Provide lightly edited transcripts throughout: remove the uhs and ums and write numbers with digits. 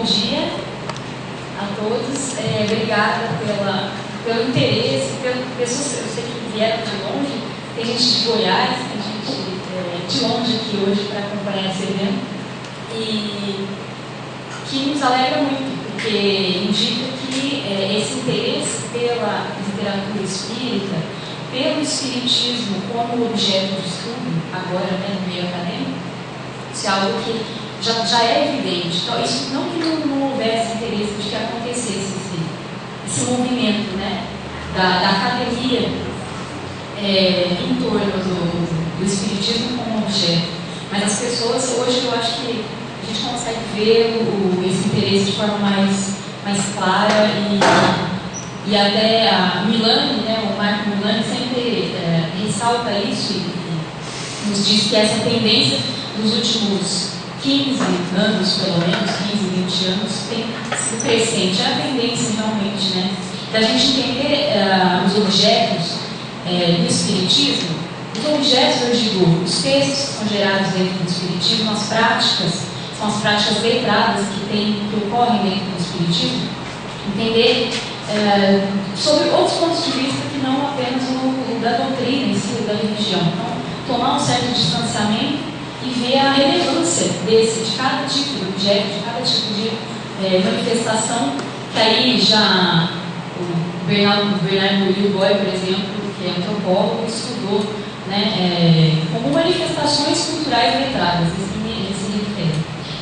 bom dia a todos. Obrigada pelo interesse, pelas pessoas, eu sei que vieram de longe, tem gente de Goiás, tem gente de longe aqui hoje para acompanhar esse evento, e que nos alegra muito, porque indica que esse interesse pela literatura espírita, pelo espiritismo como objeto de estudo, agora no meio acadêmico, isso é algo que já é evidente. Então, isso não que não houvesse interesse de que acontecesse esse movimento da academia em torno do espiritismo como objeto. Mas as pessoas, hoje, eu acho que a gente consegue ver esse interesse de forma mais clara e até a Milani, o Marco Milani sempre ressalta isso e nos diz que essa tendência dos últimos 15 anos, pelo menos, 15, 20 anos, tem sido crescente. É a tendência realmente, da gente entender os objetos do Espiritismo. Os objetos, eu digo, os textos que são gerados dentro do Espiritismo, as práticas, são as práticas letradas que ocorrem dentro do Espiritismo. Entender sobre outros pontos de vista que não apenas o da doutrina em si, da religião. Então, tomar um certo distanciamento e ver a relevância de cada tipo de objeto, de cada tipo de manifestação, que aí já o Bernardo Boy, por exemplo, que é antropólogo, estudou como manifestações culturais letradas, esse livro.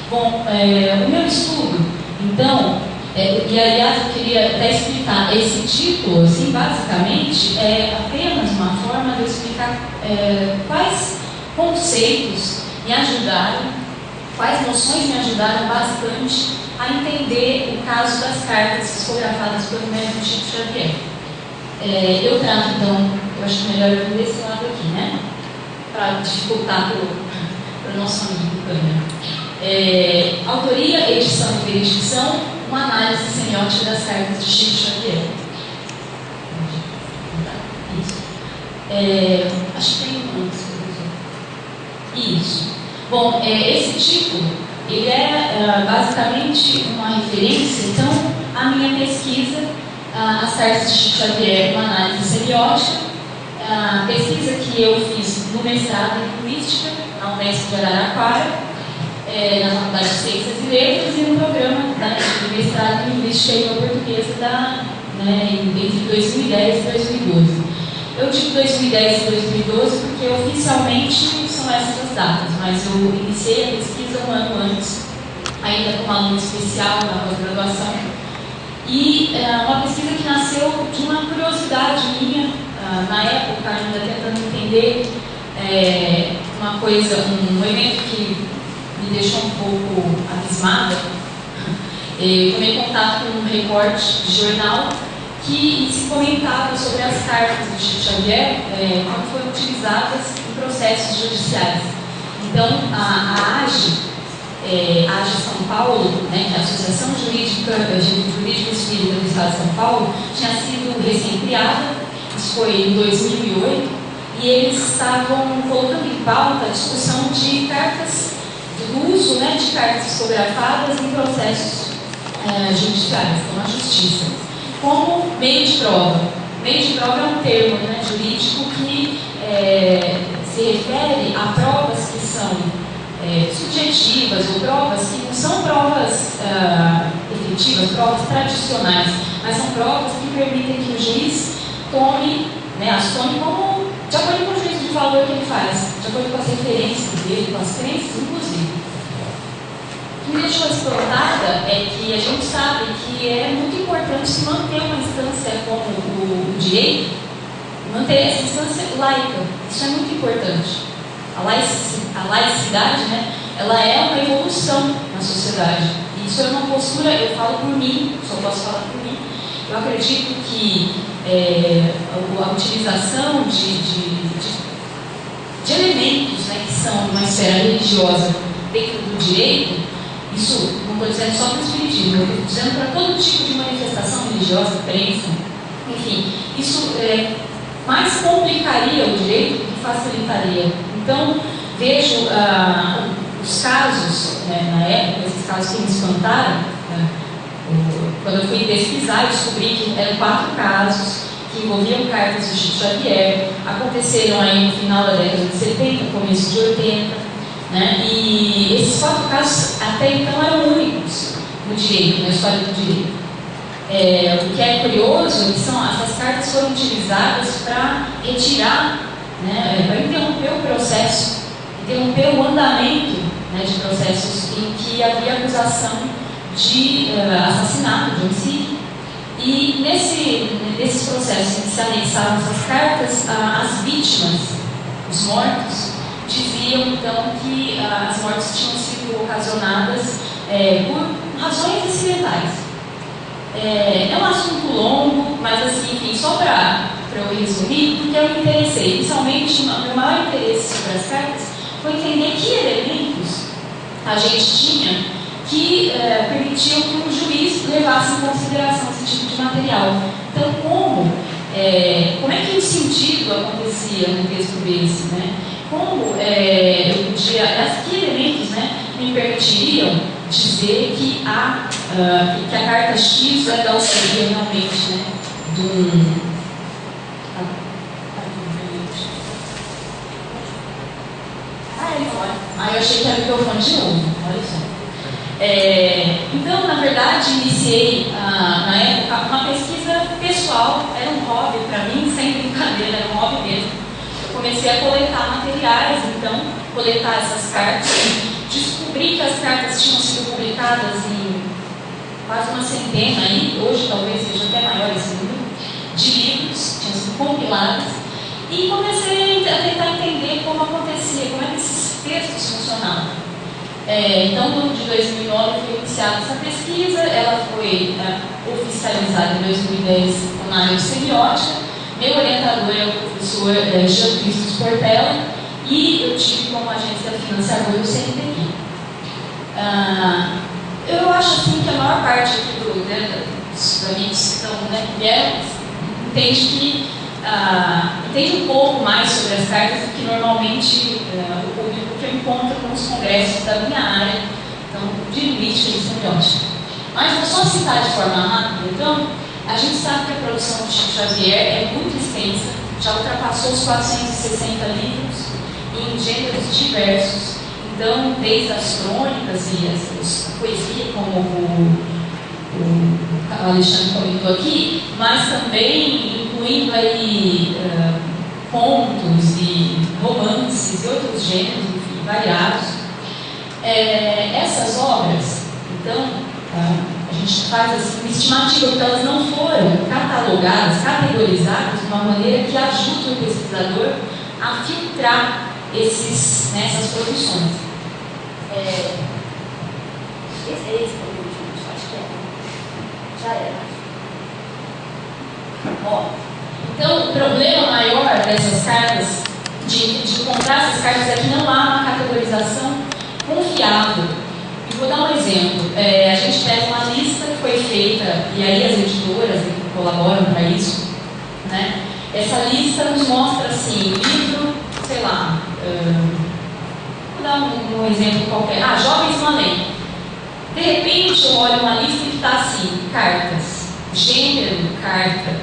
Bom, o meu estudo, então, e aliás eu queria até explicar, esse título, assim, basicamente, é apenas uma forma de eu explicar quais conceitos me ajudaram, quais noções me ajudaram bastante a entender o caso das cartas psicografadas pelo médico Chico Xavier. Eu trato, então, eu acho melhor eu vir desse lado aqui, para dificultar para o nosso amigo câmera. Autoria, edição e verificação, uma análise semiótica das cartas de Chico Xavier. Isso. Acho que tem um antes. Isso. Bom, esse título, ele é basicamente uma referência, então, à minha pesquisa, as cartas de Chico Xavier, uma análise semiótica, a pesquisa que eu fiz no mestrado em Linguística, na Unesp de Araraquara, na Faculdade de Ciências e Letras, e no programa de mestrado em Linguística e Língua Portuguesa entre 2010 e 2012. Eu digo 2010 e 2012 porque oficialmente são essas as datas, mas eu iniciei a pesquisa um ano antes, ainda como aluno especial na pós-graduação, e uma pesquisa que nasceu de uma curiosidade minha, na época, ainda tentando entender uma coisa, um evento que me deixou um pouco abismada. Eu tomei contato com um recorte de jornal que se comentava sobre as cartas do Chico Xavier quando foram utilizadas em processos judiciais. Então, a AGE São Paulo, que é a Associação Jurídica Espírita do Estado de São Paulo, tinha sido recém-criada, isso foi em 2008, e eles estavam colocando em pauta a discussão de cartas, do uso de cartas psicografadas em processos judiciais, então na justiça, como meio de prova. Meio de prova é um termo jurídico que se refere a provas que são subjetivas ou provas que não são provas efetivas, provas tradicionais, mas são provas que permitem que o juiz as tome como de acordo com o juízo de valor que ele faz, de acordo com as referências dele, com as crenças, inclusive. O que me deixou espantada é que a gente sabe que é muito importante se manter uma instância como o direito, manter essa instância laica. Isso é muito importante. A laicidade, ela é uma evolução na sociedade. E isso é uma postura, eu falo por mim, só posso falar por mim. Eu acredito que a utilização de elementos que são uma esfera religiosa dentro do direito, isso não estou dizendo só para o espiritismo, eu estou dizendo para todo tipo de manifestação religiosa, crença, enfim, isso mais complicaria o direito do que facilitaria. Então, vejo os casos, na época, esses casos que me espantaram, quando eu fui pesquisar, eu descobri que eram 4 casos que envolviam cartas do Chico Xavier, aconteceram aí no final da década de 70, começo de 80, né? E esses 4 casos até então eram únicos no direito, na história do direito. O que é curioso é que essas cartas foram utilizadas para retirar, né, para interromper o processo, interromper o andamento, né, de processos em que havia acusação de assassinato, de homicídio. E nesses processos em que se anexavam essas cartas, as vítimas, os mortos, diziam então que as mortes tinham sido ocasionadas por razões acidentais. É um assunto longo, mas assim, enfim, só para eu resumir, porque eu me interessei. Inicialmente, o meu maior interesse sobre as cartas foi entender que elementos a gente tinha que permitiam que um juiz levasse em consideração esse tipo de material. Então, como é que o sentido acontecia no texto desse, né? Como eu podia, que elementos, né, me permitiriam dizer que a carta X é da autoria realmente, né, eu achei que era o microfone de novo, olha só. Então, na verdade, iniciei na época uma pesquisa pessoal, era um hobby para mim, sem brincadeira, era um hobby mesmo. Eu comecei a coletar materiais, então, coletar essas cartas, descobri que as cartas tinham sido publicadas em quase uma centena, aí, hoje talvez seja até maior esse número, de livros, tinham sido compiladas, e comecei a tentar entender como acontecia, como é que esses textos funcionavam. Então, no ano de 2009 foi iniciada essa pesquisa, ela foi oficializada em 2010 na área de semiótica. Meu orientador é o professor Jean Cristo Portela, e eu tive como agência financiadora o CNPq. Eu acho assim que a maior parte aqui dos amigos que estão, né, que vieram, entende um pouco mais sobre as cartas do que normalmente o público que eu encontro nos congressos da minha área, então, de linguística e semiótica. Mas vou só citar de forma rápida. Então, a gente sabe que a produção de Chico Xavier é muito extensa, já ultrapassou os 460 livros em gêneros diversos. Então, desde as crônicas e a poesia, como o Alexandre comentou aqui, mas também incluindo aí contos e romances e outros gêneros, enfim, variados. Essas obras, então, a gente faz assim, uma estimativa que elas não foram catalogadas, categorizadas de uma maneira que ajude o pesquisador a filtrar essas produções. Esse acho que já era. Então, o problema maior dessas cartas, de encontrar essas cartas, é que não há uma categorização confiável. E vou dar um exemplo. A gente pega uma lista que foi feita, e aí as editoras colaboram para isso, né? Essa lista nos mostra assim, livro, sei lá, vou dar um exemplo qualquer. Jovens no Além. De repente eu olho uma lista que está assim, cartas, gênero, carta,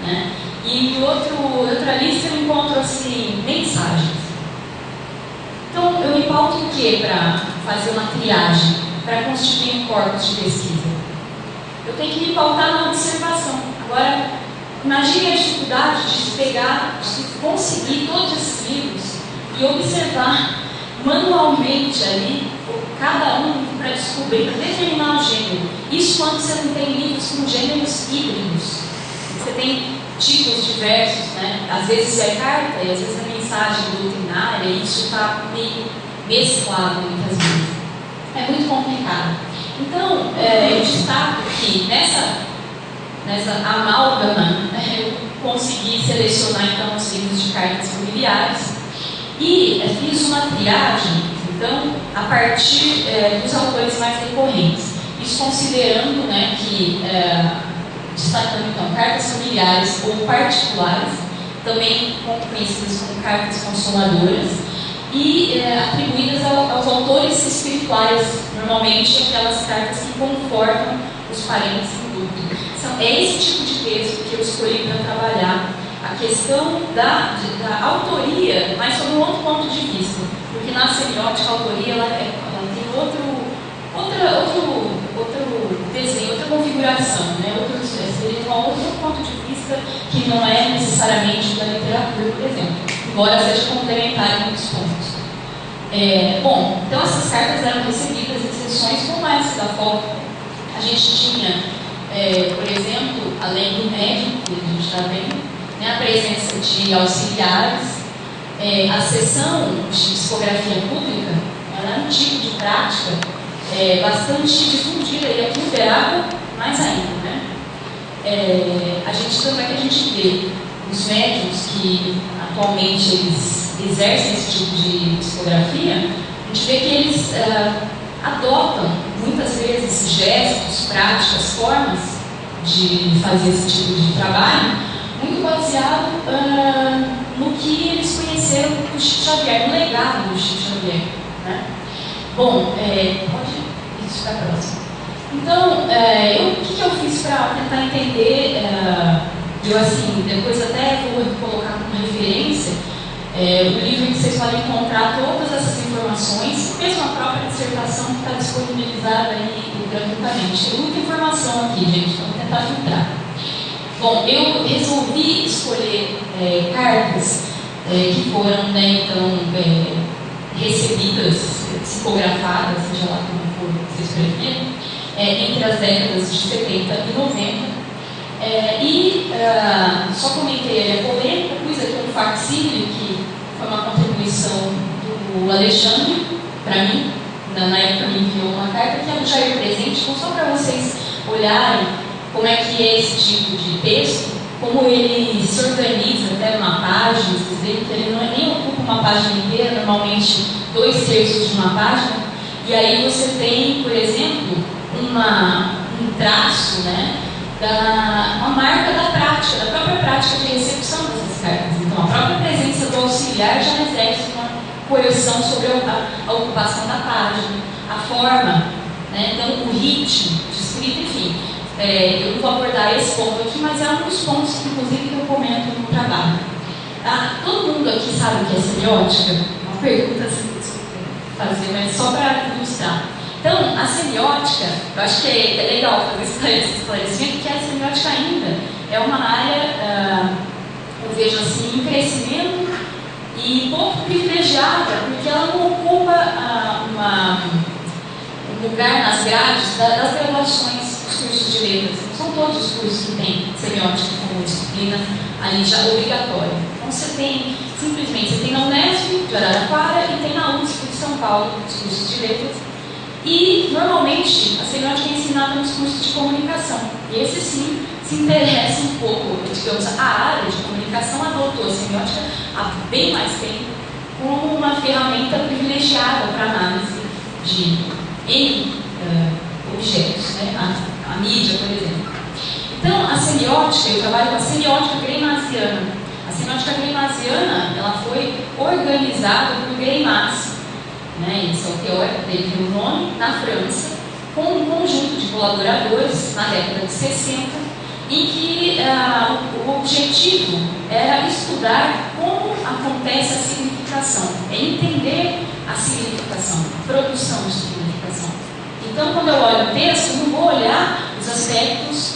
né? E em outra lista eu encontro assim, mensagens. Então eu me pauto o que para fazer uma triagem, para constituir um corpus de pesquisa? Eu tenho que me pautar na observação. Agora, imagine a dificuldade de se pegar, de conseguir todos esses livros e observar manualmente ali, cada um para descobrir, para determinar o gênero. Isso quando você não tem livros com gêneros híbridos. Você tem tipos diversos, né? Às vezes é carta e às vezes é mensagem doutrinária, e isso está meio mesclado muitas vezes. É muito complicado. Então, eu destaco que nessa amálgama, eu consegui selecionar então os livros de cartas familiares e fiz uma triagem, então, a partir dos autores mais recorrentes. Isso considerando, né, que, destacando então, cartas familiares ou particulares, também conhecidas como cartas consoladoras, e atribuídas aos autores espirituais, normalmente aquelas cartas que confortam os parentes em produto. É esse tipo de texto que eu escolhi para trabalhar. A questão da autoria, mas sob um outro ponto de vista. Porque na semiótica a autoria ela tem outro desenho, outra configuração, né? Seria um outro ponto de vista que não é necessariamente da literatura, por exemplo, embora seja complementar em muitos pontos. Bom, então essas cartas eram recebidas em sessões como essa da foto. A gente tinha, por exemplo, além do médico, que a gente está vendo, né, a presença de auxiliares, a sessão de psicografia pública, ela é um tipo de prática bastante difundida e aqui no Uberaba mais ainda, né? Tanto é que a gente vê os médiums que atualmente eles exercem esse tipo de psicografia, a gente vê que eles adotam muitas vezes gestos, práticas, formas de fazer esse tipo de trabalho, muito baseado no que eles conheceram do Chico Xavier, no legado do Chico Xavier, né? Bom, pode isso ficar próximo. Então, o que eu fiz para tentar entender, eu assim, depois até vou colocar como referência, o livro que vocês podem encontrar todas essas informações, mesmo a própria dissertação que está disponibilizada aí gratuitamente. Tem muita informação aqui, gente, vamos tentar filtrar. Bom, eu resolvi escolher cartas que foram, né, então, recebidas, psicografadas, seja lá como for vocês preferirem, entre as décadas de 70 e 90. Só comentei a polêmica, pus aqui um facsímile que foi uma contribuição do Alexandre para mim, na época me enviou uma carta que é do Jair Presente, então só para vocês olharem como é que é esse tipo de texto, como ele se organiza até numa página, vocês veem que ele nem ocupa uma página inteira, normalmente 2/3 de uma página, e aí você tem, por exemplo, um traço, né, uma marca da prática, da própria prática de recepção dessas cartas. Então, a própria presença do auxiliar já exerce uma coerção sobre a ocupação da página, a forma, né, então o ritmo de escrita, enfim. Eu não vou abordar esse ponto aqui, mas é um dos pontos, inclusive, que eu comento no trabalho. Todo mundo aqui sabe o que é semiótica? Uma pergunta assim, fazer, mas só para ilustrar. Então, a semiótica, eu acho que é legal fazer esse esclarecimento, que a semiótica ainda é uma área, eu vejo assim, em crescimento e pouco privilegiada, porque ela não ocupa um lugar nas grades das graduações dos cursos de letras. Não são todos os cursos que têm semiótica como disciplina ali já obrigatória. Então, você tem na Unesp de Araraquara e tem na USP de São Paulo os cursos de letras. E, normalmente, a semiótica é ensinada nos cursos de comunicação. E esse, sim, se interessa um pouco, digamos, a área de comunicação adotou a semiótica há bem mais tempo como uma ferramenta privilegiada para análise de N objetos, né? A mídia, por exemplo. Então, a semiótica, eu trabalho com a semiótica greimasiana. A semiótica greimasiana, ela foi organizada por Greimas, né, esse é o teórico dele, tem o nome, na França, com um conjunto de colaboradores na década de 60, em que o objetivo era estudar como acontece a significação, entender a significação, a produção de significação. Então, quando eu olho o texto, eu não vou olhar os aspectos,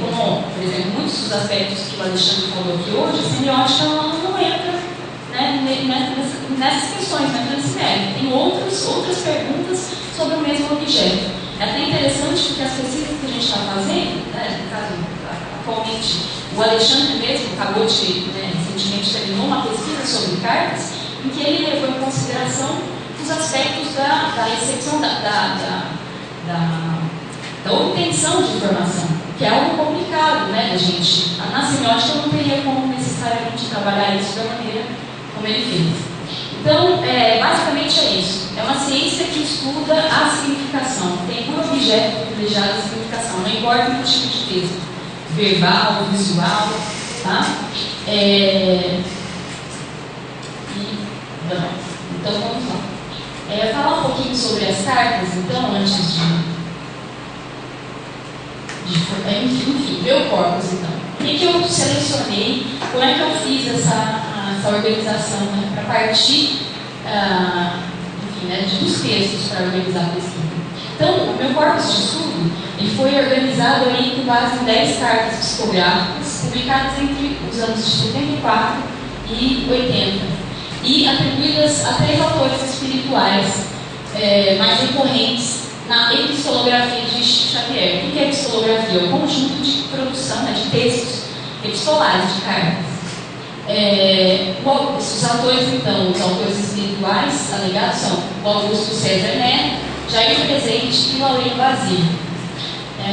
como, por exemplo, muitos dos aspectos que o Alexandre falou aqui hoje, a semiótica não entra, né, nessas questões, né, nesse mérito. Tem outras perguntas sobre o mesmo objeto. É até interessante porque as pesquisas que a gente está fazendo, né, no caso, atualmente, o Alexandre mesmo acabou de, recentemente terminou uma pesquisa sobre cartas, em que ele levou em consideração os aspectos da recepção, da obtenção de informação, que é algo complicado, né, da gente. Na semiótica eu não teria como necessariamente trabalhar isso da maneira como ele fez. Então, basicamente é isso. É uma ciência que estuda a significação. Tem por objeto privilegiado a significação. Não importa o tipo de texto, verbal, visual, tá? Então, vamos lá. Falar um pouquinho sobre as cartas, então, antes de enfim, meu corpus, então. O que eu selecionei? Como é que eu fiz essa organização, né, para partir enfim, né, dos textos para organizar a pesquisa? Então, o meu corpus de estudo ele foi organizado aí com base em 10 cartas psicográficas publicadas entre os anos de 74 e 80 e atribuídas a 3 autores espirituais mais recorrentes na epistolografia de Chico Xavier. O que é epistolografia? É um conjunto de produção, né, de textos epistolares, de cartas. Os autores, então, os autores espirituais alegados são o Augusto César Neto, Jair Presente e Laurino Basílio.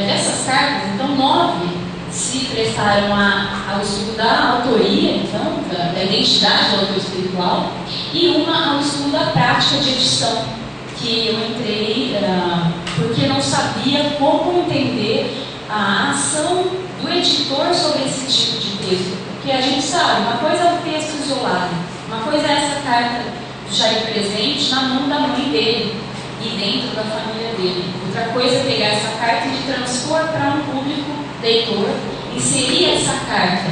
Dessas cartas, então, 9 se prestaram ao estudo da autoria, então, da identidade do autor espiritual, e uma ao estudo da prática de edição, que eu entrei porque não sabia como entender a ação do editor sobre esse tipo de texto. Porque a gente sabe, uma coisa é o texto isolado, uma coisa é essa carta do Jair Presente na mão da mãe dele e dentro da família dele. Outra coisa é pegar essa carta e transpor para um público leitor, inserir essa carta,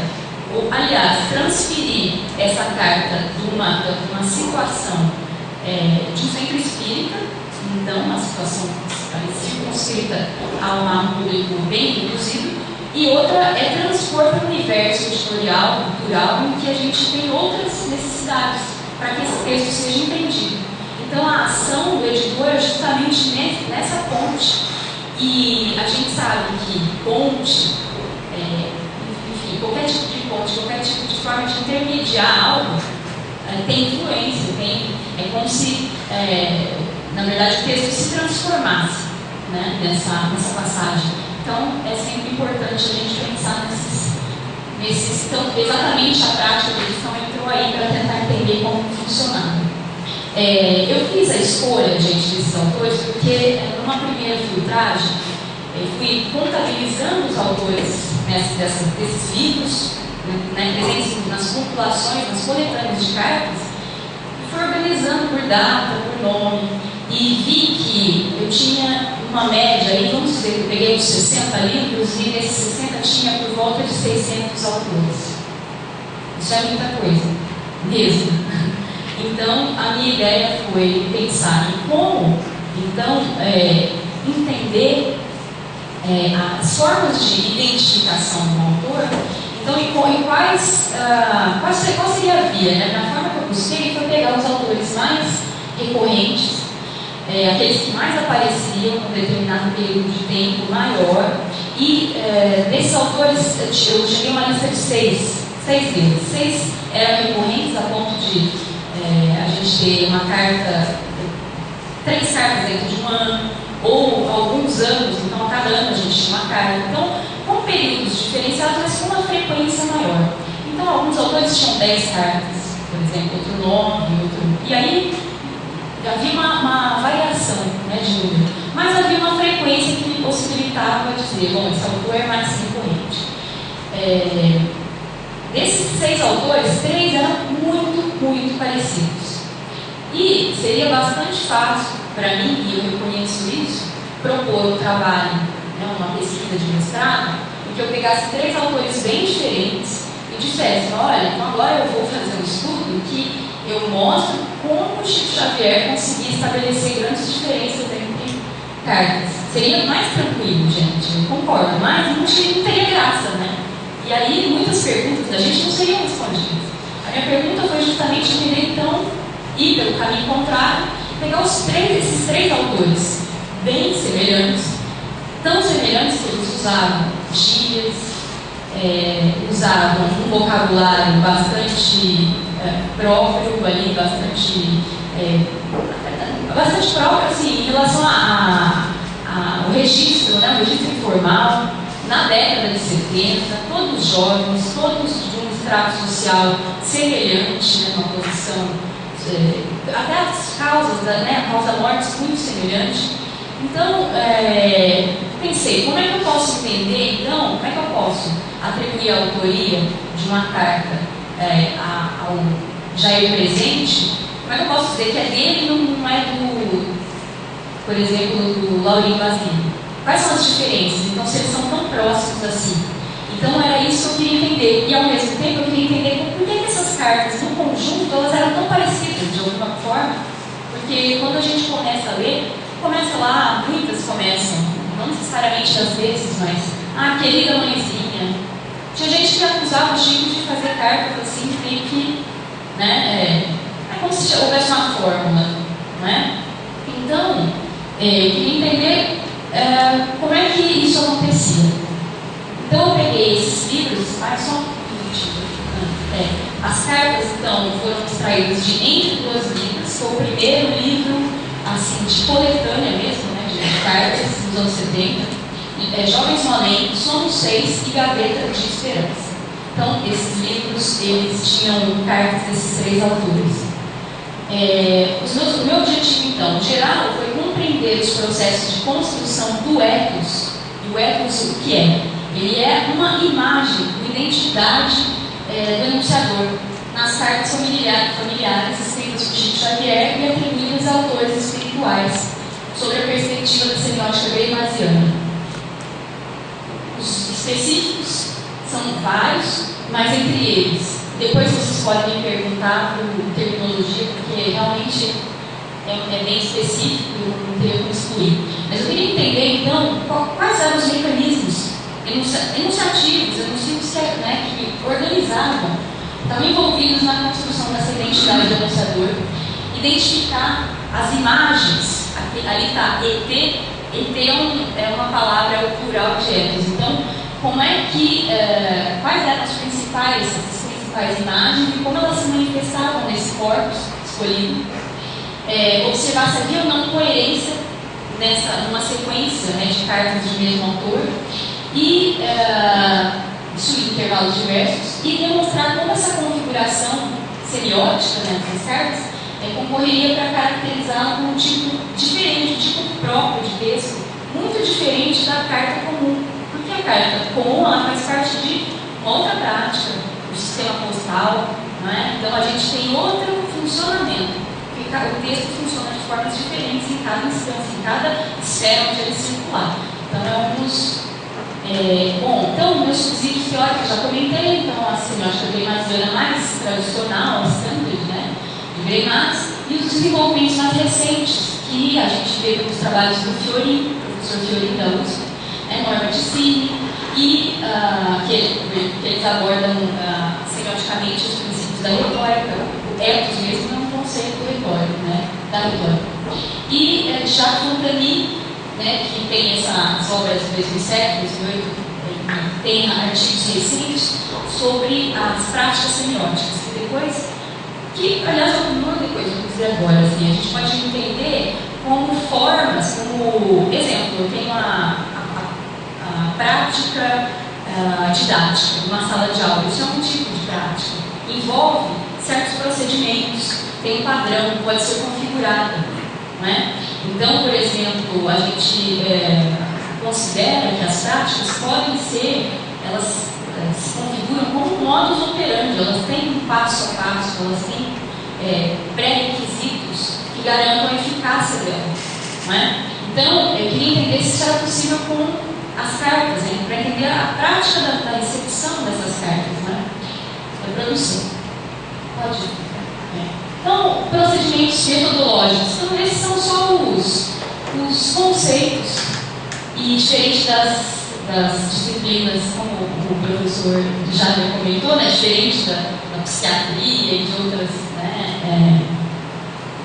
ou, aliás, transferir essa carta de uma situação de um centro espírita, então uma situação circunscrita a um público bem reduzido, e outra é transpor para o universo editorial, cultural, em que a gente tem outras necessidades para que esse texto seja entendido. Então a ação do editor é justamente nessa ponte, e a gente sabe que ponte, enfim, qualquer tipo de ponte, qualquer tipo de forma de intermediar algo, tem influência, é como se, na verdade, o texto se transformasse, né, nessa passagem. Então, é sempre importante a gente pensar então, exatamente a prática da edição entrou aí para tentar entender como funcionava. Eu fiz a escolha, gente, desses autores, porque numa primeira filtragem, eu fui contabilizando os autores desses livros, né, presentes nas populações, nas coletâneas de cartas, e fui organizando por data, por nome, e vi que eu tinha uma média, aí vamos dizer, eu peguei os 60 livros e nesses 60 tinha por volta de 600 autores. Isso é muita coisa, mesmo. Então, a minha ideia foi pensar em como, então, entender as formas de identificação do autor. Então, qual seria a via? Né? Na forma que eu busquei foi pegar os autores mais recorrentes, aqueles que mais apareciam num determinado período de tempo maior, e desses autores eu cheguei a uma lista de 6 deles. 6 eram recorrentes a ponto de a gente ter uma carta, 3 cartas dentro de um ano, ou alguns anos, então a cada ano a gente tinha uma carta. Então, com períodos diferenciados, mas com uma frequência maior. Então, alguns autores tinham 10 cartas, por exemplo, outro 9, outro. E aí havia uma variação, né, de número, mas havia uma frequência que me possibilitava dizer, bom, esse autor é mais recorrente. Desses 6 autores, 3 eram muito parecidos. E seria bastante fácil para mim, e eu reconheço isso, propor um trabalho, né, uma pesquisa de mestrado, em que eu pegasse 3 autores bem diferentes e dissesse, olha, então agora eu vou fazer um estudo em que eu mostro como o Chico Xavier conseguia estabelecer grandes diferenças entre cartas. Seria mais tranquilo, gente, eu concordo, mas não teria graça, né? E aí muitas perguntas da gente não seriam respondidas. A minha pergunta foi justamente querer, então, ir pelo caminho contrário, pegar esses 3 autores bem semelhantes, tão semelhantes que eles usavam gírias, usavam um vocabulário bastante próprio ali, bastante próprio, assim, em relação ao registro, né, o registro informal, na década de 70, todos jovens, todos de um estrato social semelhante, né, uma posição, até as causas, né, a causa da morte muito semelhante. Então, pensei, como é que eu posso entender, então, como é que eu posso atribuir a autoria de uma carta ao Jair Presente? Como é que eu posso dizer que é dele e não é por exemplo, do Laurino Basílio? Quais são as diferenças? Então, se eles são tão próximos assim. Então, era isso que eu queria entender. E, ao mesmo tempo, eu queria entender por que essas cartas, no conjunto, elas eram tão parecidas, de alguma forma. Porque, quando a gente começa a ler, começa lá, muitas começam, não necessariamente às vezes, mas, querida mãezinha. Tinha gente que acusava o Chico de fazer cartas assim, meio que, né, é como se houvesse uma fórmula, né? Então, eu queria entender como é que isso acontecia. Então, eu peguei esses livros, só um minutinho. As cartas, então, foram extraídas de Entre Duas Vidas, foi o primeiro livro, assim, de coletânea mesmo, né, de cartas dos anos 70. Jovens no Além, Somos Seis e Gaveta de Esperança. Então, esses livros, eles tinham cartas desses três autores. O meu objetivo, então, geral, foi compreender os processos de construção do ethos. E o ethos, o que é? Ele é uma imagem, uma identidade do enunciador nas cartas familiares escritas por Chico Xavier e atribuídas a autores espirituais, sobre a perspectiva da semiótica greimasiana. Os específicos são vários, mas entre eles, depois vocês podem me perguntar por terminologia, porque realmente é bem específico e eu não teria como excluir. Mas eu queria entender, então, quais eram os mecanismos enunciativos que organizavam, estavam envolvidos na construção dessa identidade do enunciador, identificar as imagens, ali está, ET é uma palavra, é o plural de ethos. Então, como é que, quais eram essas principais imagens e como elas se manifestavam nesse corpus escolhido? Observar se havia ou não coerência numa sequência, né, de cartas do mesmo autor e isso em intervalos diversos, e demonstrar como essa configuração semiótica, né, dessas cartas concorreria para caracterizar um tipo diferente, um tipo próprio de texto, muito diferente da carta comum. Porque a carta comum ela faz parte de uma outra prática, do sistema postal, não é? Então a gente tem outro funcionamento, porque o texto funciona de formas diferentes em cada instância, em cada esfera onde ele circular. Então então meus subsídios teóricos eu já comentei, então a semiótica greimasiana mais tradicional, standard, né, de Greimas, e os desenvolvimentos mais recentes, que a gente vê nos trabalhos do Fiorin, professor Fiorin da USP, Norma Ticini, e que eles abordam semioticamente os princípios da retórica. O ethos mesmo é um conceito retórico, né, da retórica. E Jacques Montagny, né, que tem essas obras do mesmo século, tem artigos recentes sobre as práticas semióticas, que depois, aliás, não depois, vou dizer agora, assim, a gente pode entender como formas, como exemplo, eu tenho a prática didática, uma sala de aula, isso é um tipo de prática, envolve certos procedimentos, tem um padrão, pode ser configurada, né? Então, por exemplo, a gente considera que as práticas podem ser, elas se configuram como modus operandi, elas têm um passo a passo, elas têm pré-requisitos que garantam a eficácia delas, não é? Então, eu queria entender se isso era possível com as cartas, né? Para entender a prática da recepção dessas cartas, né? Da produção. Pode ir. Então, procedimentos metodológicos. Então, esses são só os conceitos. E diferente das disciplinas, como o professor Jader comentou, né, diferente da psiquiatria e de outras, né,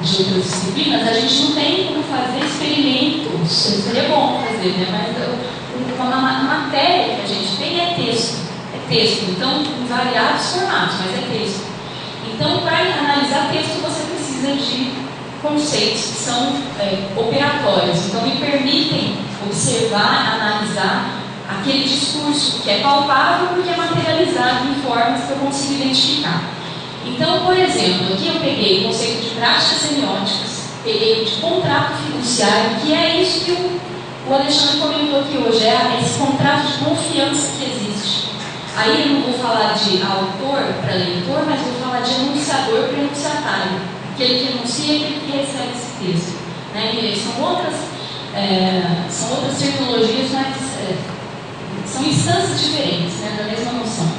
de outras disciplinas, a gente não tem como fazer experimentos. Seria bom fazer, né, mas a matéria que a gente tem é texto. Então, em variados formatos, mas é texto. Então, para analisar texto, você precisa de conceitos que são operatórios. Então, me permitem observar, analisar aquele discurso que é palpável porque é materializado em formas que eu consigo identificar. Então, por exemplo, aqui eu peguei o conceito de práticas semióticas, peguei o de contrato fiduciário, que é isso que o Alexandre comentou aqui hoje, esse contrato de confiança que existe. Aí eu não vou falar de autor para leitor, mas vou falar de enunciador para enunciatário. Aquele que enuncia e aquele que recebe esse texto. Né? E são outras são outras terminologias, mas são instâncias diferentes, né, da mesma noção.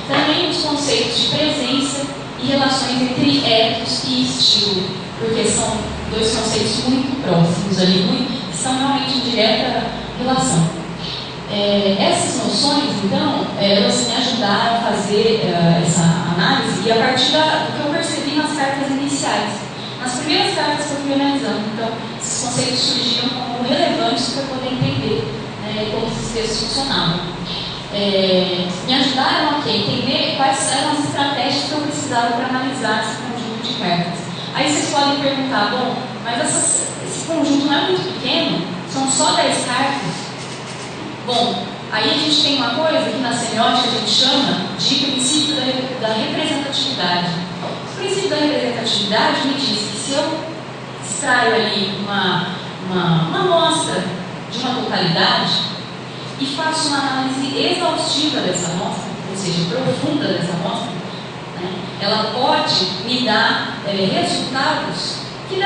Também os conceitos de presença e relações entre ethos e estilo, porque são dois conceitos muito próximos ali, que são realmente em direta relação. Essas noções, então, elas me ajudaram a fazer essa análise e a partir do que eu percebi nas cartas iniciais. Nas primeiras cartas que eu fui analisando, então, esses conceitos surgiram como relevantes para eu poder entender como esses textos funcionavam. Me ajudaram a entender quais eram as estratégias que eu precisava para analisar esse conjunto de cartas. Aí vocês podem perguntar, bom, mas esse conjunto não é muito pequeno? São só 10 cartas? Bom, aí a gente tem uma coisa que na semiótica a gente chama de princípio da representatividade. O princípio da representatividade me diz que se eu extraio ali uma amostra de uma totalidade e faço uma análise exaustiva dessa amostra, ou seja, profunda dessa amostra, né, ela pode me dar resultados que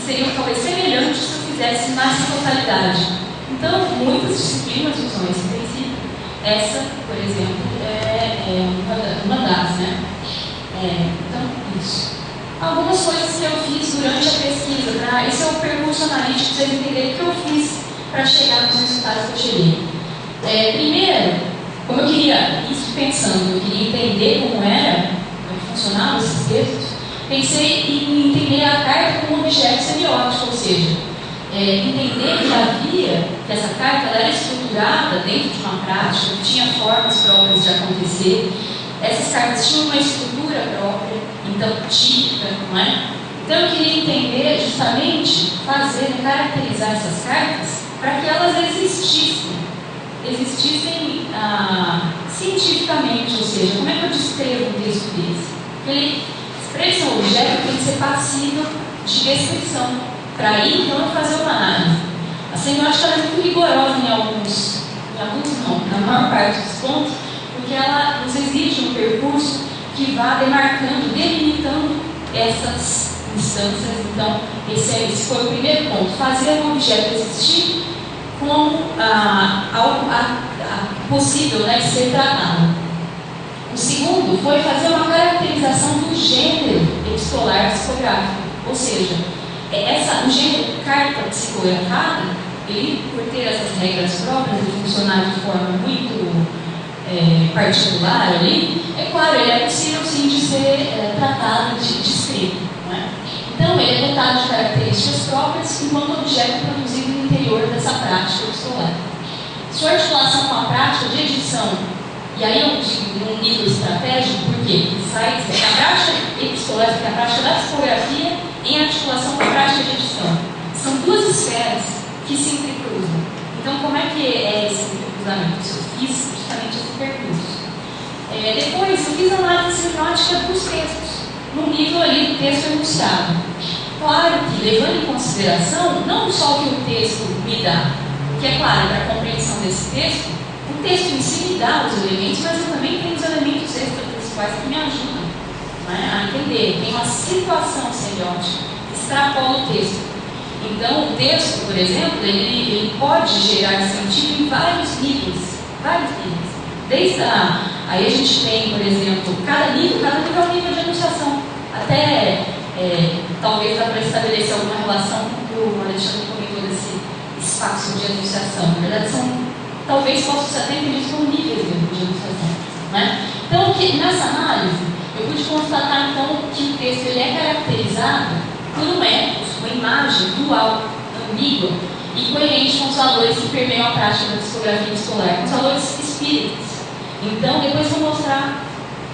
seriam talvez semelhantes se eu fizesse nessa totalidade. Então, muitas disciplinas usam esse princípio. Essa, por exemplo, é uma das, né? Então, isso. Algumas coisas que eu fiz durante a pesquisa, esse é o percurso analítico, para vocês entenderem o que eu fiz para chegar nos resultados que eu cheguei. Primeiro, como eu queria, isso pensando, eu queria entender como funcionavam esses textos, pensei em entender a carta como objeto semiótico, ou seja, entender que essa carta ela era estruturada dentro de uma prática, que tinha formas próprias de acontecer. Essas cartas tinham uma estrutura própria, então típica, não é? Então eu queria entender justamente, caracterizar essas cartas para que elas existissem cientificamente, ou seja, como é que eu descrevo um texto desse? Para ele ser um objeto, tem que ser passível de descrição. Para aí, então, eu fazer uma análise. A semiótica é muito rigorosa na maior parte dos pontos, porque ela nos exige um percurso que vá delimitando essas instâncias. Então, esse foi o primeiro ponto, fazer um objeto existir como algo possível, né, de ser tratado. O segundo foi fazer uma caracterização do gênero epistolar psicográfico, ou seja, o gênero carta psicografada, ele, por ter essas regras próprias e funcionar de forma muito particular ali, é claro, ele é possível sim de ser tratado, descrito, não é? Então, ele é dotado de características próprias enquanto objeto produzido no interior dessa prática epistolar. Sua articulação com a prática de edição, e aí eu digo num nível estratégico, porque sai a prática epistolar, que é a prática da psicografia, em articulação com a prática de edição. São duas esferas que se entrecruzam. Então, como é que é esse entrecruzamento? Eu fiz justamente esse percurso. Depois, eu fiz análise semiótica dos textos, no nível ali do texto enunciado. Claro que, levando em consideração, não só o que o texto me dá, porque é claro, para a compreensão desse texto, o texto em si me dá os elementos, mas eu também tenho os elementos extra-textuais que me ajudam, né, a entender. Tem uma situação semiótica que extrapola o texto. Então, o texto, por exemplo, ele pode gerar sentido em vários níveis. Desde aí a gente tem, por exemplo, cada nível é um nível de enunciação. Até, talvez dá para estabelecer alguma relação com o que o Alexandre comentou desse espaço de enunciação. Na verdade, talvez possam ser até entendidos como níveis de enunciação, né? Então, nessa análise, eu pude constatar, então, que o texto ele é caracterizado por um ethos, uma imagem dual, ambígua e coerente com os valores que permeiam a prática da psicografia epistolar, com os valores espíritas. Então, depois vou mostrar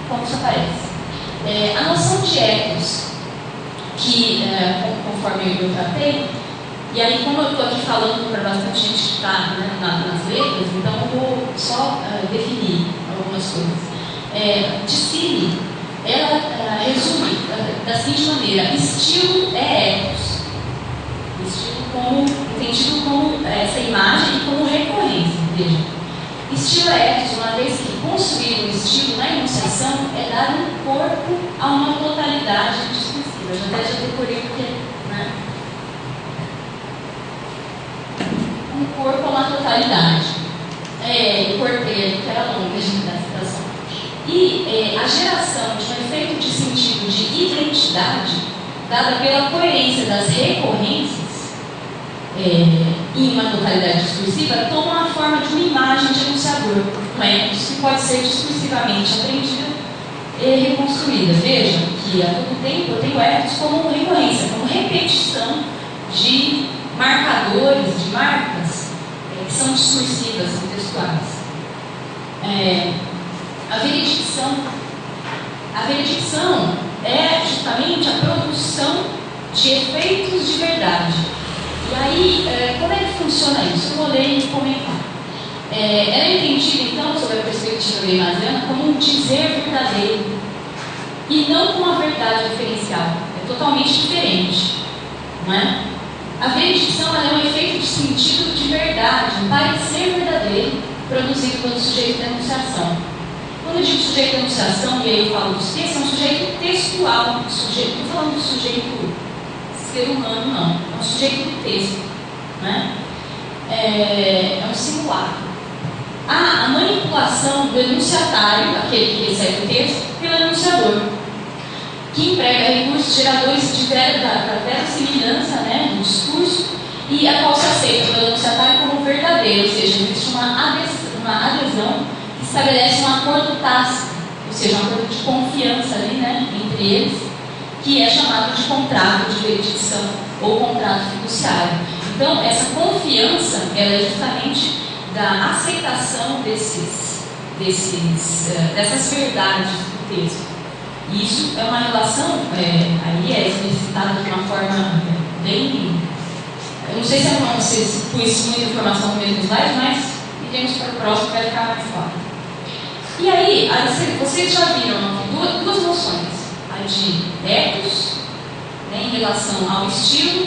como isso aparece. A noção de ethos, que, conforme eu tratei, e aí, como eu estou aqui falando para bastante gente que está, né, nas letras, então eu vou só definir algumas coisas. Ticine, ela resume da seguinte maneira: estilo é ethos. Estilo entendido como essa imagem e como recorrência. Veja, estilo é ethos, uma vez que construir um estilo na enunciação é dar um corpo a uma totalidade discursiva. Eu já decorei porque, né? um corpo a uma totalidade. Eu cortei, que era longa a citação. E a geração de um efeito de sentido de identidade, dada pela coerência das recorrências, em uma totalidade discursiva, toma a forma de uma imagem de enunciador, um ethos que pode ser discursivamente aprendida e reconstruída. Veja que a todo tempo eu tenho ethos como recorrência, como repetição de marcadores, de marcas que são discursivas, são textuais. A veredicção é justamente a produção de efeitos de verdade. E aí, como é que funciona isso? Eu vou ler e comentar. Ela é entendida, então, sob a perspectiva weimariana, como um dizer verdadeiro e não como uma verdade referencial. É totalmente diferente, não é? A veredicção é um efeito de sentido de verdade, um parecer verdadeiro, produzido pelo sujeito de enunciação. Quando eu digo sujeito de enunciação, e aí eu falo dos textos, é um sujeito textual, não estou falando do sujeito ser humano, não. É um sujeito do texto, né? É um simulacro. A manipulação do enunciatário, aquele que recebe o texto, pelo enunciador, que emprega recursos geradores de verossimilhança, né, no discurso, e a qual se aceita pelo enunciatário como verdadeiro, ou seja, existe uma adesão que estabelece um acordo tácito, ou seja, um acordo de confiança ali, né, entre eles, que é chamado de contrato de veredicção ou contrato fiduciário. Então, essa confiança, ela é justamente da aceitação dessas verdades do texto. E isso é uma relação, aí é explicitada de uma forma bem... Eu não sei se vocês pus muita informação no mesmo slide, mas iremos para o próximo que vai ficar mais claro. E aí, vocês já viram aqui duas noções. A de ethos, né, em relação ao estilo,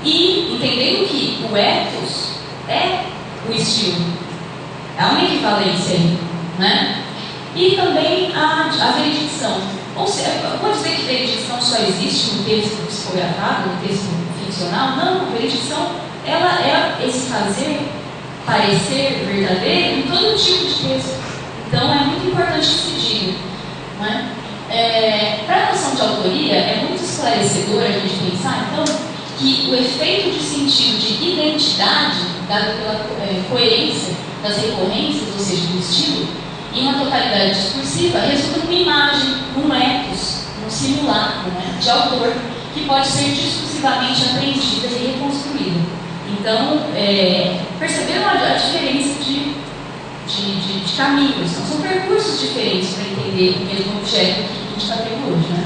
e entendendo que o ethos é o estilo. Há uma equivalência aí, né? E também a veredicção. Ou seja, eu vou dizer que veredicção só existe no texto psicografado, no texto ficcional? Não, a veredicção ela é esse fazer parecer verdadeiro em todo tipo de texto. Então é muito importante que se diga, né? Para a noção de autoria, é muito esclarecedor a gente pensar, então, que o efeito de sentido de identidade, dado pela coerência das recorrências, ou seja, do estilo, em uma totalidade discursiva, resulta numa imagem, num ethos, num simulacro, né, de autor, que pode ser discursivamente apreendida e reconstruída. Então, perceberam a diferença de caminhos, então, são percursos diferentes para entender o mesmo objeto que a gente está tendo hoje, né?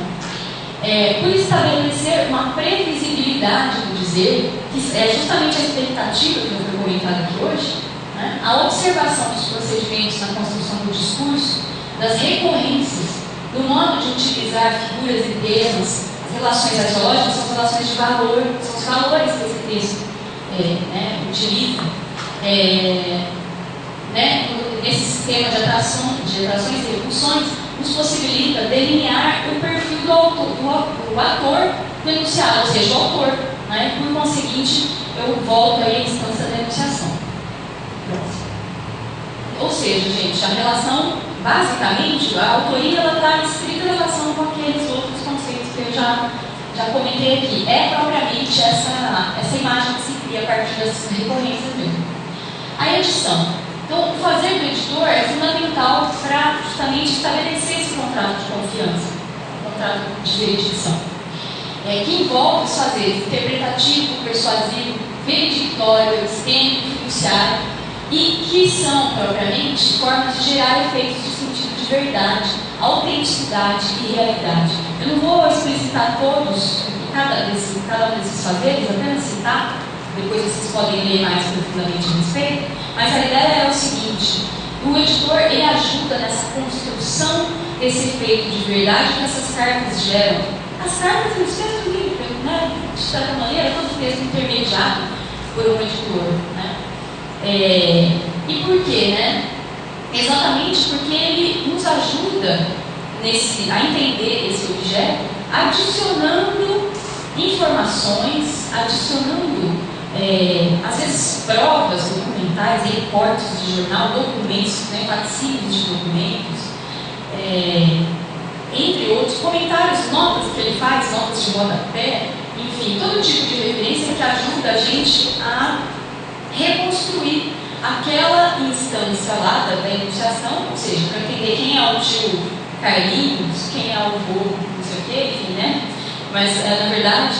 Por estabelecer uma previsibilidade do dizer, que é justamente a expectativa que eu fui comentado aqui hoje, né? A observação dos procedimentos na construção do discurso, das recorrências, do modo de utilizar figuras e termos, as relações axiológicas são as relações de valor, são os valores que esse texto utiliza. Nesse sistema de atrações e repulsões, nos possibilita delinear o perfil do ator do enunciado, ou seja, o autor, né? Por conseguinte, eu volto aí à instância da enunciação. Ou seja, gente, a relação, basicamente, a autoria está em estrita relação com aqueles outros conceitos que eu já comentei aqui. É propriamente essa imagem que se cria a partir das recorrências mesmo. A edição. Então, o fazer do editor é fundamental para justamente estabelecer esse contrato de confiança, contrato de veredicção, que envolve os fazeres interpretativo, persuasivo, veredictório, epistêmico, fiduciário, e que são, propriamente, formas de gerar efeitos de sentido de verdade, autenticidade e realidade. Eu não vou explicitar todos, cada um desses fazeres, apenas citar, depois vocês podem ler mais profundamente a respeito, mas a ideia é o seguinte: o editor ele ajuda nessa construção desse efeito de verdade que essas cartas geram. As cartas eles textos livres, né? De certa maneira, todo texto intermediado por um editor, né? E por quê, né? Exatamente porque ele nos ajuda a entender esse objeto, adicionando informações, adicionando às vezes provas documentais, recortes de jornal, documentos, né, facsímiles de documentos, entre outros, comentários, notas que ele faz, notas de rodapé, enfim, todo tipo de referência que ajuda a gente a reconstruir aquela instância lá da enunciação, ou seja, para entender quem é o tio Carlinhos, quem é o vô, não sei o quê, enfim, né? Mas, na verdade,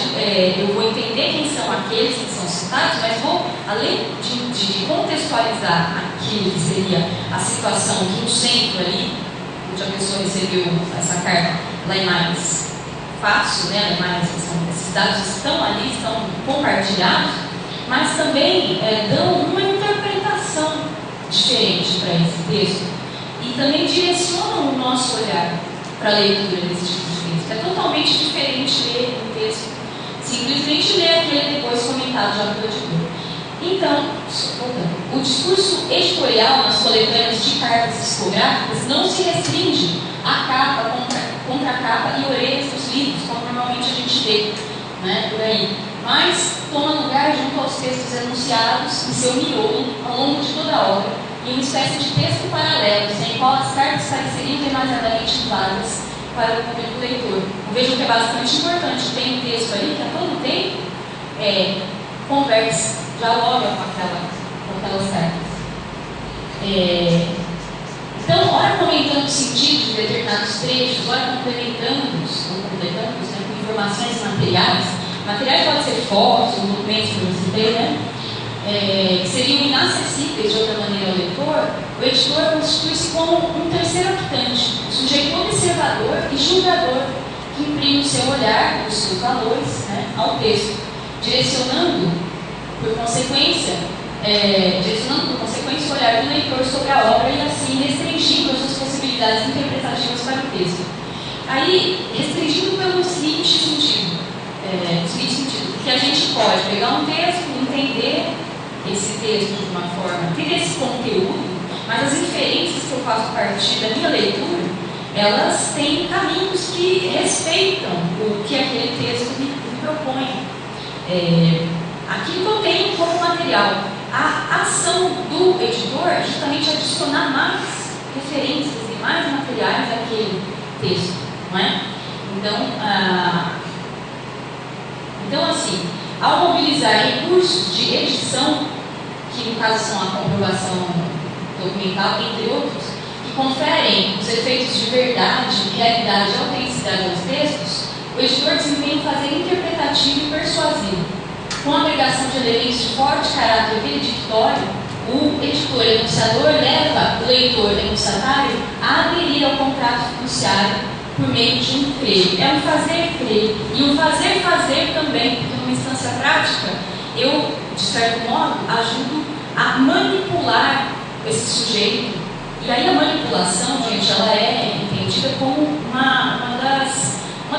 eu vou entender quem são aqueles que são citados, mas vou, além de contextualizar aquilo que seria a situação do centro ali, onde a pessoa recebeu essa carta lá em mais fácil, né? Lá em mais, esses dados estão ali, estão compartilhados, mas também dão uma interpretação diferente para esse texto e também direcionam o nosso olhar para a leitura desse tipo de texto. É totalmente diferente ler um texto, simplesmente ler aquele depois comentado já pelo editor. Então, o discurso editorial nas coletâneas de cartas discográficas não se restringe à capa, contra-capa e orelhas dos livros, como normalmente a gente vê, né, por aí, mas toma lugar junto aos textos enunciados e seu miolo ao longo de toda a obra, em uma espécie de texto paralelo, sem qual as cartas pareceriam demasiadamente vagas para o público leitor. Vejam que é bastante importante, tem um texto ali que a todo tempo conversa, dialoga com aquelas cartas. Então, ora comentando o sentido de determinados trechos, ora completando-os, né, com informações materiais. Materiais pode ser fotos, documentos que você tem, né? Que seriam inacessíveis de outra maneira ao leitor. O editor constitui-se como um terceiro habitante, um sujeito observador e julgador, que imprime o seu olhar, os seus valores, né, ao texto, direcionando por consequência o olhar do leitor sobre a obra e assim restringindo as suas possibilidades interpretativas para o texto. Aí, restringindo pelo seguinte sentido, que a gente pode pegar um texto, entender esse texto de uma forma, entender esse conteúdo, mas as inferências que eu faço a partir da minha leitura, elas têm caminhos que respeitam o que aquele texto me propõe. Aquilo que eu tenho como material. A ação do editor é justamente adicionar mais referências e mais materiais àquele texto, não é? Então, assim, ao mobilizar recursos de edição, que no caso são a comprovação documental, entre outros, que conferem os efeitos de verdade, realidade e autenticidade aos textos, o editor desempenha um fazer interpretativo e persuasivo. Com a agregação de elementos de forte caráter veredictório, o editor enunciador leva o leitor enunciatário a aderir ao contrato fiduciário por meio de um creio. É um fazer crer e um fazer também, porque numa instância prática, eu, de certo modo, ajudo a manipular esse sujeito. E aí a manipulação, gente, ela é entendida como uma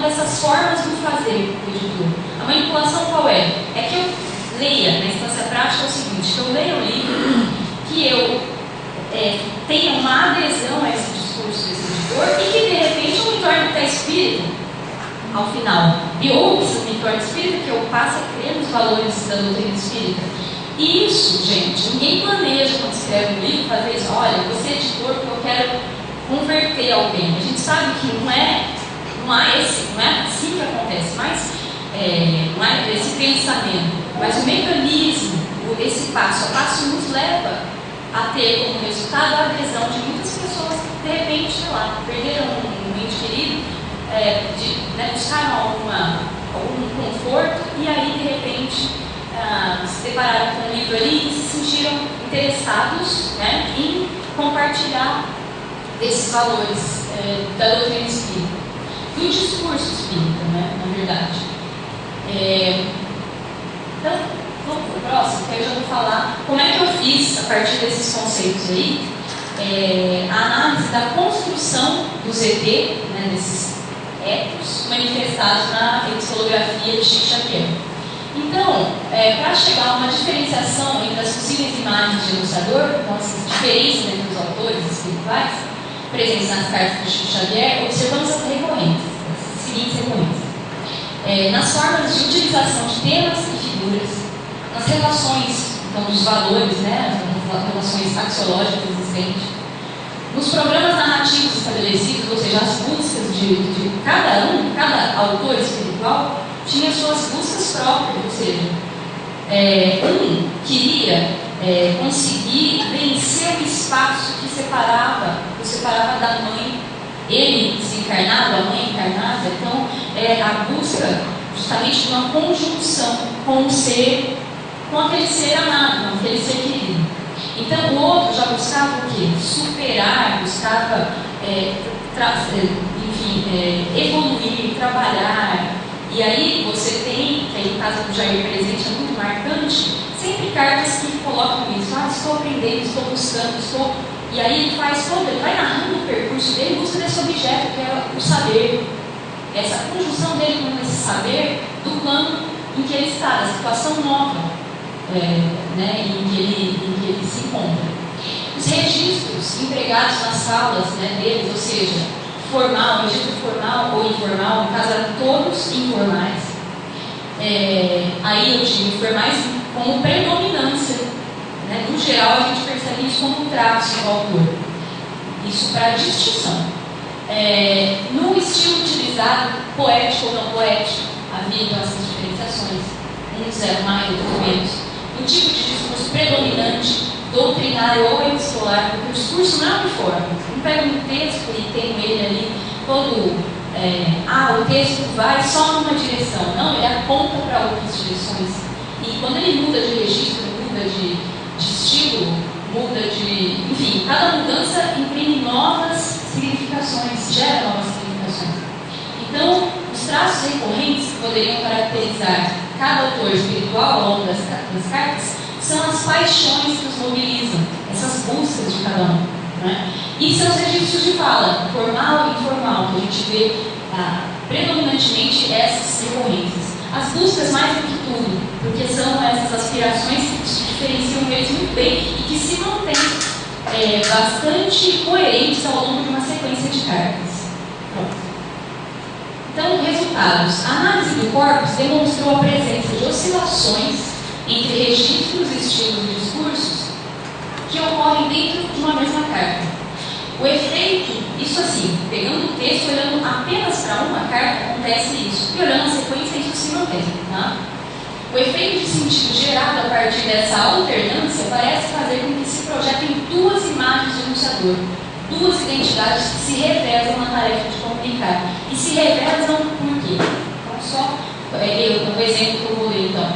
dessas formas do fazer do editor. A manipulação qual é? É que eu leia, na instância prática é o seguinte, que eu leia o livro, que eu tenha uma adesão a esse discurso desse editor e que de repente eu me torne até espírita ao final. Ou se eu me torne espírita, que eu passe a crer nos valores da doutrina espírita. E isso, gente, ninguém planeja quando escreve um livro fazer isso. Olha, você é editor porque eu quero converter alguém. A gente sabe que não é assim que acontece, mas não é esse pensamento, mas o mecanismo, esse passo a passo nos leva a ter como resultado a adesão de muitas pessoas que de repente, sei lá, perderam um ente querido, buscaram algum conforto e aí de repente se depararam com um livro ali e se sentiram interessados, né, em compartilhar esses valores da doutrina espírita. Do discurso espírita, né, na verdade. Então, vamos para o próximo, que aí eu já vou falar como é que eu fiz, a partir desses conceitos aí, a análise da construção dos ET, né, desses ethos manifestados na psicografia de Chico Xavier. Então, para chegar a uma diferenciação entre as possíveis imagens de enunciador, então essas diferenças entre os autores espirituais, presentes nas cartas de Chico Xavier, observamos as recorrências, as seguintes recorrências. Nas formas de utilização de temas e figuras, nas relações, então, dos valores, né, as relações axiológicas existentes, nos programas narrativos estabelecidos, ou seja, as buscas de cada autor espiritual tinha suas buscas próprias, ou seja, queria conseguir vencer o espaço que o separava da mãe, ele desencarnado, a mãe encarnada. Então, a busca justamente de uma conjunção com aquele ser amado, com aquele ser querido. Então, o outro já buscava o quê? Superar, buscava, evoluir, trabalhar. E aí você tem, que aí no caso do Jair presente é muito marcante, sempre cartas que colocam isso. Estou aprendendo, estou buscando, E aí ele faz ele vai narrando o percurso dele em busca desse objeto, que é o saber. Essa conjunção dele com esse saber do plano em que ele está, da situação nova, em que ele se encontra. Os registros empregados nas salas, deles, ou seja, formal, registro formal ou informal, no caso eram todos informais. Aí eu digo informais como predominância. No geral, a gente percebe isso como traço do autor. Isso para distinção. No estilo utilizado, poético ou não poético, havia então essas diferenciações. Uns eram mais, outros menos. No tipo de discurso predominante, doutrinário ou epistolar, porque o discurso não é uniforme. Não pega um texto e tem ele ali todo. O texto vai só numa direção. Não, ele aponta para outras direções. E quando ele muda de registro, muda de estilo, muda de. Enfim, cada mudança imprime novas significações, gera novas significações. Então, os traços recorrentes que poderiam caracterizar cada autor espiritual ao longo das cartas são as paixões que os mobilizam, essas buscas de cada um. E seus registros de fala, formal e informal, que a gente vê predominantemente essas recorrências. As buscas mais do que tudo, porque são essas aspirações que diferenciam eles muito bem e que se mantêm bastante coerentes ao longo de uma sequência de cartas. Pronto. Então, resultados. A análise do corpus demonstrou a presença de oscilações entre registros, estilos e discursos que ocorrem dentro de uma mesma carta. O efeito, isso assim, pegando o texto, olhando apenas para uma carta, acontece isso. E olhando a sequência, isso se mantém. Tá? O efeito de sentido gerado a partir dessa alternância parece fazer com que se projetem duas imagens de anunciador, duas identidades que se revezam na tarefa de comunicar. E se revezam por quê? Então, só o exemplo que eu vou ler então.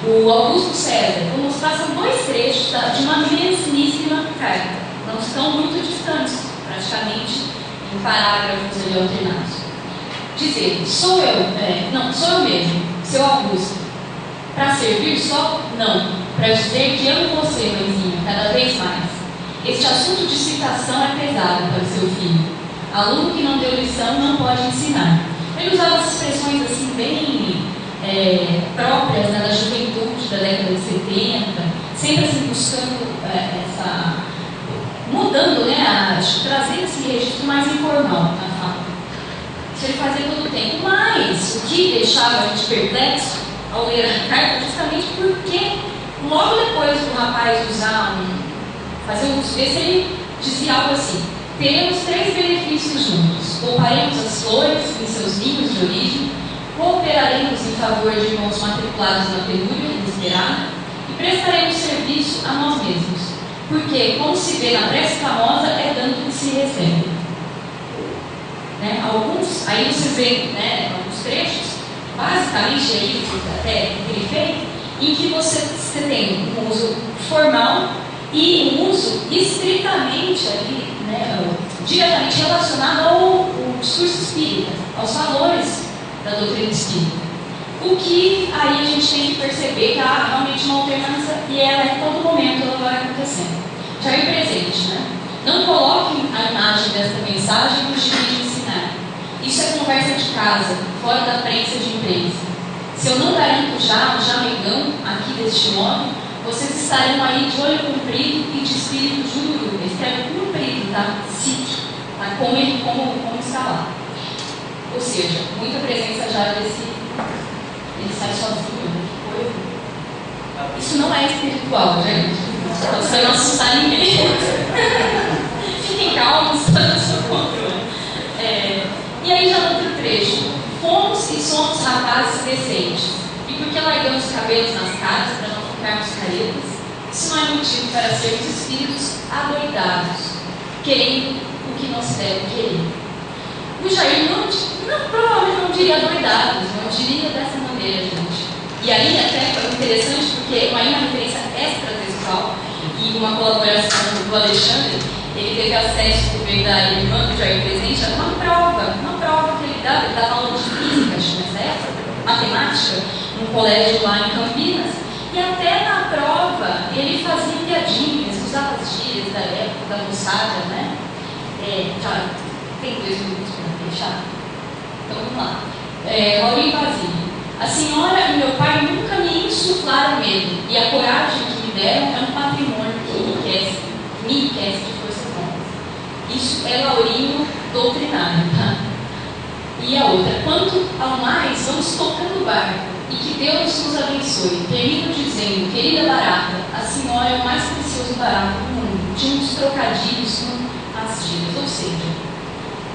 O Augusto César, vou mostrar, são dois trechos de uma mesmíssima carta. Não estão muito distantes, praticamente em parágrafos ali alternados. Dizer, sou eu mesmo, seu Augusto. Para servir só? Não. Para dizer que amo você, mãezinha, cada vez mais. Este assunto de citação é pesado para o seu filho. Aluno que não deu lição não pode ensinar. Ele usava essas expressões assim bem próprias da juventude da década de 70, sempre assim buscando mudando, trazendo esse registro mais informal na fala. Isso ele fazia todo o tempo. Mas o que deixava a gente perplexo ao ler a carta, justamente porque logo depois do rapaz fazer um uso desse, ele dizia algo assim: teremos 3 benefícios juntos. Pouparemos as flores em seus ninhos de origem, cooperaremos em favor de irmãos matriculados na penúria inesperada e prestaremos serviço a nós mesmos. Porque, como se vê na prece famosa, é dando que se recebe. Aí vocês veem alguns trechos, basicamente aí, até grifei, em que você tem um uso formal e um uso estritamente ali, diretamente relacionado ao discurso espírita, aos valores da doutrina espírita. O que aí a gente tem que perceber que há realmente uma alternância e ela a todo momento ela vai acontecendo. Já é presente, Não coloquem a imagem desta mensagem no gibi de ensinar. Isso é conversa de casa, fora da prensa de imprensa. Se eu não garanto já o jamegão aqui deste modo, vocês estariam aí de olho comprido e de espírito jururu. Escreve comprido, tá? SIC, tá? Como está lá. Ou seja, muita presença já desse. Ele sai sozinho, que coisa. Isso não é espiritual, gente. Então, você não assustar ninguém. Fiquem calmos, está no seu controle. E aí já no outro trecho. Fomos e somos rapazes decentes. E porque largamos os cabelos nas caras para não ficarmos caretas, isso não é motivo para sermos espíritos adoidados, querendo o que não se deve querer. O Jair provavelmente não diria adoidados, não diria dessa maneira, gente. E aí até foi interessante porque uma referência extratextual e uma colaboração do Alexandre, ele teve acesso por meio da irmã do Jair presente a uma prova que ele está falando de física, acho que nessa época, matemática, num colégio lá em Campinas, e até na prova ele fazia piadinhas, usava as gírias da época, da moçada, né? Já tem 2 minutos para fechar? Então vamos lá. Laurinho Basílio. A senhora e meu pai nunca me insuflaram medo, e a coragem que me deram é um patrimônio que me enriquece de força própria. Isso é Laurinho doutrinário, tá? E a outra, quanto ao mais, vamos tocando o barco, e que Deus nos abençoe. Termino dizendo, querida barata, a senhora é o mais precioso barato do mundo. Tinha uns trocadilhos com as gírias, ou seja,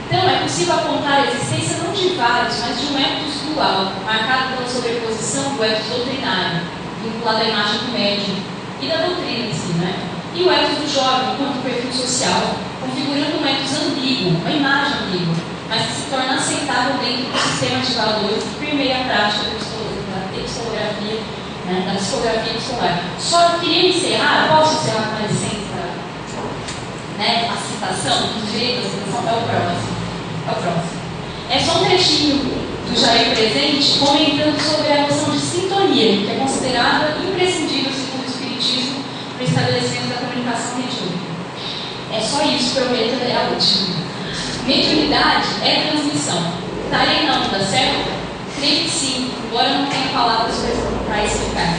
então é possível apontar a existência não de vários, mas de um ethos dual, marcado pela sobreposição do ethos doutrinário, vinculado à imagem do médium e da doutrina em si, né? E o ethos do jovem, enquanto perfil social, configurando um ethos ambíguo, uma imagem ambígua, mas que se torna aceitável dentro do sistema de valores que permeia a prática da psicografia, né, da psicografia epistolar. Só eu queria encerrar, posso encerrar com a licença, né, a citação, o direito da citação, é o próximo. É só um trechinho do Jair presente comentando sobre a noção de sintonia, que é considerada imprescindível segundo o Espiritismo para o estabelecimento da comunicação mediúnica. É só isso, prometo, é a última. Mediunidade é transmissão. Darei não, tá certo? Creio que sim, embora não tenha palavras para explicar.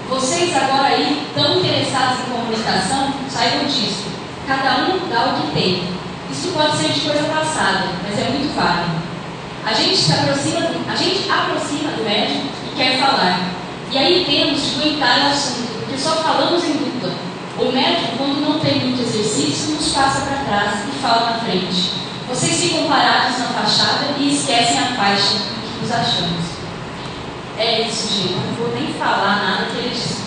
Vocês agora aí, tão interessados em comunicação, saibam disso. Cada um dá o que tem. Isso pode ser de coisa passada, mas é muito válido. A gente aproxima do médium e quer falar. E aí temos de aguentar o assunto, porque só falamos em dupla. O médium, quando não tem muito exercício, nos passa para trás e fala na frente. Vocês ficam parados na fachada e esquecem a faixa que nos achamos. É isso, gente. Não vou nem falar nada que ele disse.